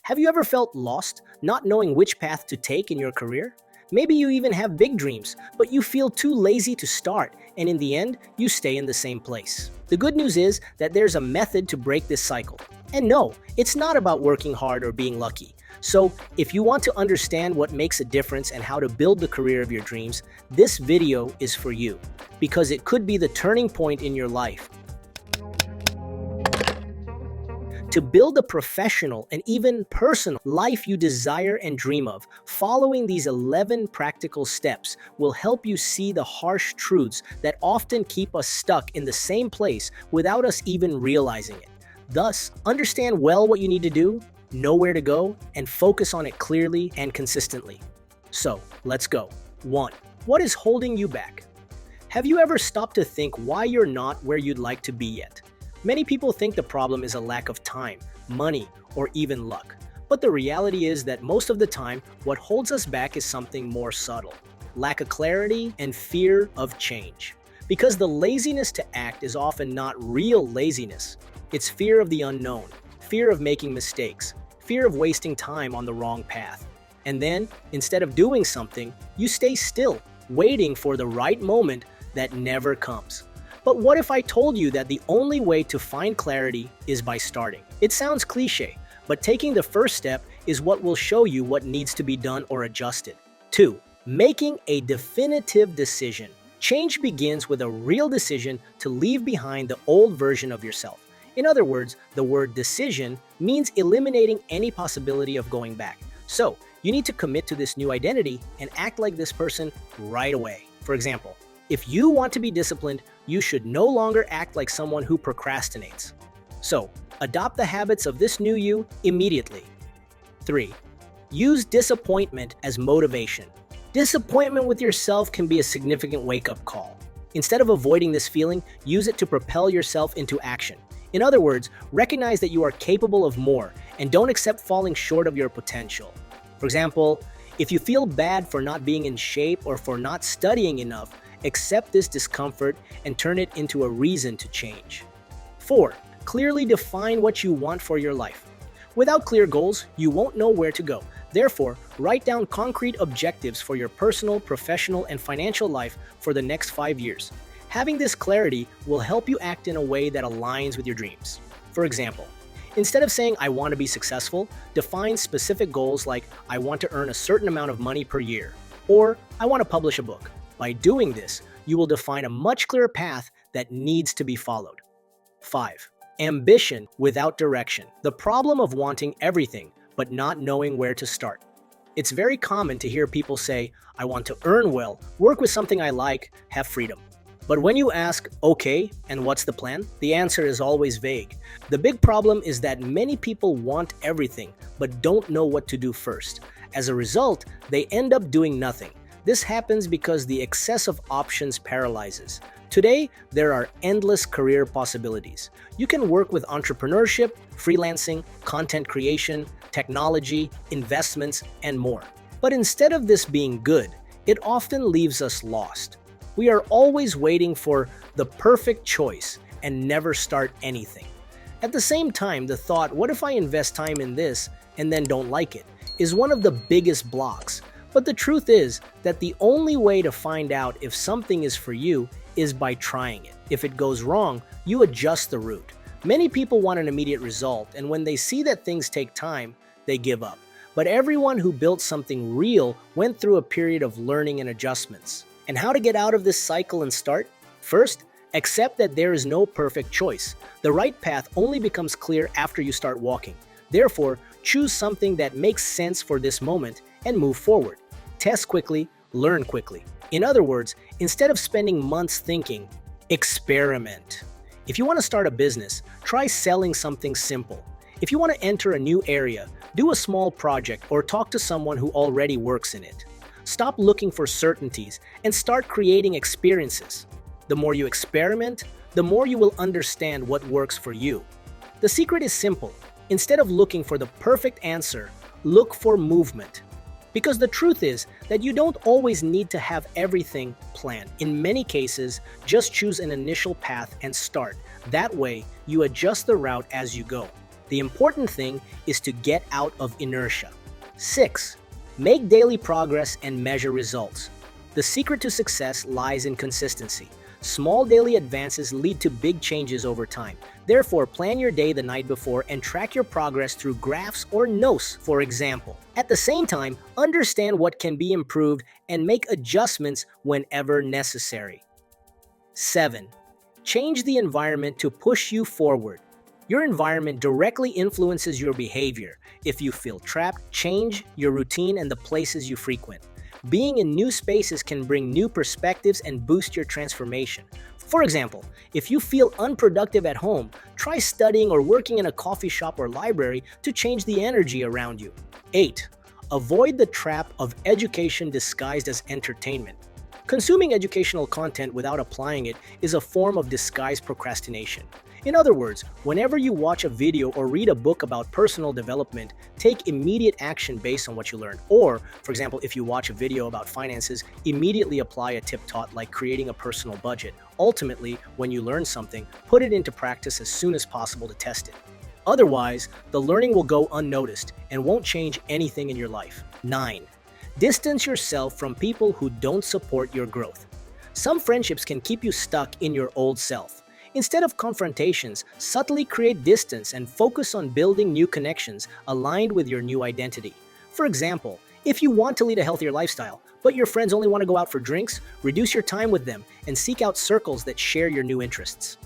Have you ever felt lost, not knowing which path to take in your career? Maybe you even have big dreams, but you feel too lazy to start, and in the end, you stay in the same place. The good news is that there's a method to break this cycle. And no, it's not about working hard or being lucky. So, if you want to understand what makes a difference and how to build the career of your dreams, this video is for you, because it could be the turning point in your life. To build a professional and even personal life you desire and dream of, following these 11 practical steps will help you see the harsh truths that often keep us stuck in the same place without us even realizing it. Thus, understand well what you need to do, know where to go, and focus on it clearly and consistently. So, let's go. 1. What is holding you back? Have you ever stopped to think why you're not where you'd like to be yet? Many people think the problem is a lack of time, money, or even luck. But the reality is that most of the time, what holds us back is something more subtle: lack of clarity and fear of change. Because the laziness to act is often not real laziness. It's fear of the unknown, fear of making mistakes, fear of wasting time on the wrong path. And then, instead of doing something, you stay still, waiting for the right moment that never comes. But what if I told you that the only way to find clarity is by starting? It sounds cliche, but taking the first step is what will show you what needs to be done or adjusted. 2. Making a definitive decision. Change begins with a real decision to leave behind the old version of yourself. In other words, the word decision means eliminating any possibility of going back. So, you need to commit to this new identity and act like this person right away. For example, if you want to be disciplined, you should no longer act like someone who procrastinates. So, adopt the habits of this new you immediately. 3. Use disappointment as motivation. Disappointment with yourself can be a significant wake-up call. Instead of avoiding this feeling, use it to propel yourself into action. In other words, recognize that you are capable of more and don't accept falling short of your potential. For example, if you feel bad for not being in shape or for not studying enough, accept this discomfort and turn it into a reason to change. 4. Clearly define what you want for your life. Without clear goals, you won't know where to go. Therefore, write down concrete objectives for your personal, professional, and financial life for the next 5 years. Having this clarity will help you act in a way that aligns with your dreams. For example, instead of saying, "I want to be successful," define specific goals like, "I want to earn a certain amount of money per year," or "I want to publish a book." By doing this, you will define a much clearer path that needs to be followed. 5. Ambition without direction. The problem of wanting everything, but not knowing where to start. It's very common to hear people say, "I want to earn well, work with something I like, have freedom." But when you ask, "Okay, and what's the plan?" the answer is always vague. The big problem is that many people want everything, but don't know what to do first. As a result, they end up doing nothing. This happens because the excess of options paralyzes. Today, there are endless career possibilities. You can work with entrepreneurship, freelancing, content creation, technology, investments, and more. But instead of this being good, it often leaves us lost. We are always waiting for the perfect choice and never start anything. At the same time, the thought, "What if I invest time in this and then don't like it?" is one of the biggest blocks. But the truth is that the only way to find out if something is for you is by trying it. If it goes wrong, you adjust the route. Many people want an immediate result, and when they see that things take time, they give up. But everyone who built something real went through a period of learning and adjustments. And how to get out of this cycle and start? First, accept that there is no perfect choice. The right path only becomes clear after you start walking. Therefore, choose something that makes sense for this moment and move forward. Test quickly, learn quickly. In other words, instead of spending months thinking, experiment. If you want to start a business, try selling something simple. If you want to enter a new area, do a small project or talk to someone who already works in it. Stop looking for certainties and start creating experiences. The more you experiment, the more you will understand what works for you. The secret is simple. Instead of looking for the perfect answer, look for movement. Because the truth is that you don't always need to have everything planned. In many cases, just choose an initial path and start. That way, you adjust the route as you go. The important thing is to get out of inertia. 6. Make daily progress and measure results. The secret to success lies in consistency. Small daily advances lead to big changes over time. Therefore, plan your day the night before and track your progress through graphs or notes, for example. At the same time, understand what can be improved and make adjustments whenever necessary. 7. Change the environment to push you forward. Your environment directly influences your behavior. If you feel trapped, change your routine and the places you frequent. Being in new spaces can bring new perspectives and boost your transformation. For example, if you feel unproductive at home, try studying or working in a coffee shop or library to change the energy around you. 8. Avoid the trap of education disguised as entertainment. Consuming educational content without applying it is a form of disguised procrastination. In other words, whenever you watch a video or read a book about personal development, take immediate action based on what you learn. Or, for example, if you watch a video about finances, immediately apply a tip taught like creating a personal budget. Ultimately, when you learn something, put it into practice as soon as possible to test it. Otherwise, the learning will go unnoticed and won't change anything in your life. 9. Distance yourself from people who don't support your growth. Some friendships can keep you stuck in your old self. Instead of confrontations, subtly create distance and focus on building new connections aligned with your new identity. For example, if you want to lead a healthier lifestyle, but your friends only want to go out for drinks, reduce your time with them and seek out circles that share your new interests.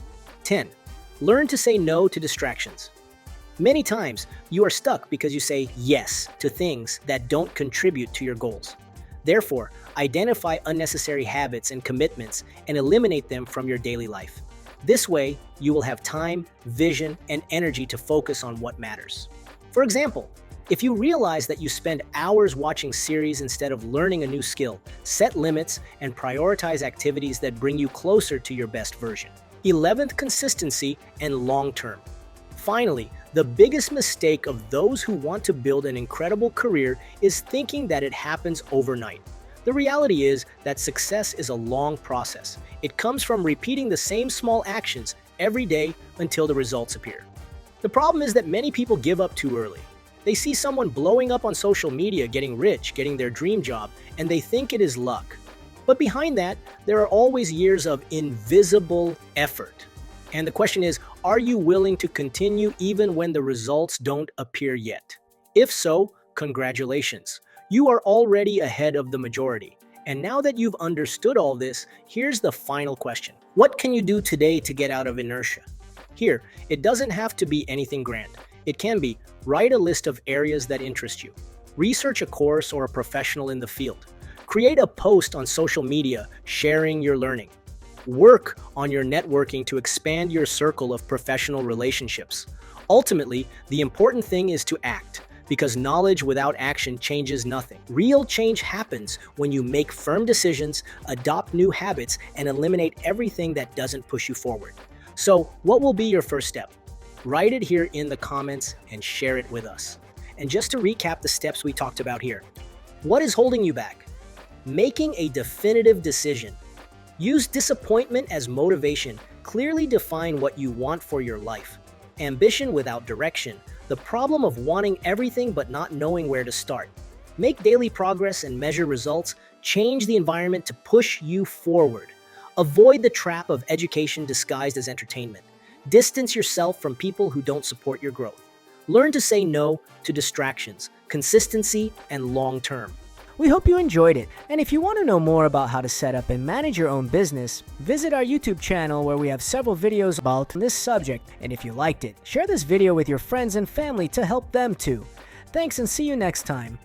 10. Learn to say no to distractions. Many times, you are stuck because you say yes to things that don't contribute to your goals. Therefore, identify unnecessary habits and commitments and eliminate them from your daily life. This way, you will have time, vision, and energy to focus on what matters. For example, if you realize that you spend hours watching series instead of learning a new skill, set limits and prioritize activities that bring you closer to your best version. 11th, consistency and long-term. Finally, the biggest mistake of those who want to build an incredible career is thinking that it happens overnight. The reality is that success is a long process. It comes from repeating the same small actions every day until the results appear. The problem is that many people give up too early. They see someone blowing up on social media, getting rich, getting their dream job, and they think it is luck. But behind that, there are always years of invisible effort. And the question is, are you willing to continue even when the results don't appear yet? If so, congratulations. You are already ahead of the majority. And now that you've understood all this, here's the final question. What can you do today to get out of inertia? Here, it doesn't have to be anything grand. It can be, write a list of areas that interest you. Research a course or a professional in the field. Create a post on social media sharing your learning. Work on your networking to expand your circle of professional relationships. Ultimately, the important thing is to act, because knowledge without action changes nothing. Real change happens when you make firm decisions, adopt new habits, and eliminate everything that doesn't push you forward. So, what will be your first step? Write it here in the comments and share it with us. And just to recap the steps we talked about here. What is holding you back? Making a definitive decision. Use disappointment as motivation. Clearly define what you want for your life. Ambition without direction. The problem of wanting everything but not knowing where to start. Make daily progress and measure results. Change the environment to push you forward. Avoid the trap of education disguised as entertainment. Distance yourself from people who don't support your growth. Learn to say no to distractions, consistency, and long-term. We hope you enjoyed it, and if you want to know more about how to set up and manage your own business, visit our YouTube channel where we have several videos about this subject, and if you liked it, share this video with your friends and family to help them too. Thanks and see you next time.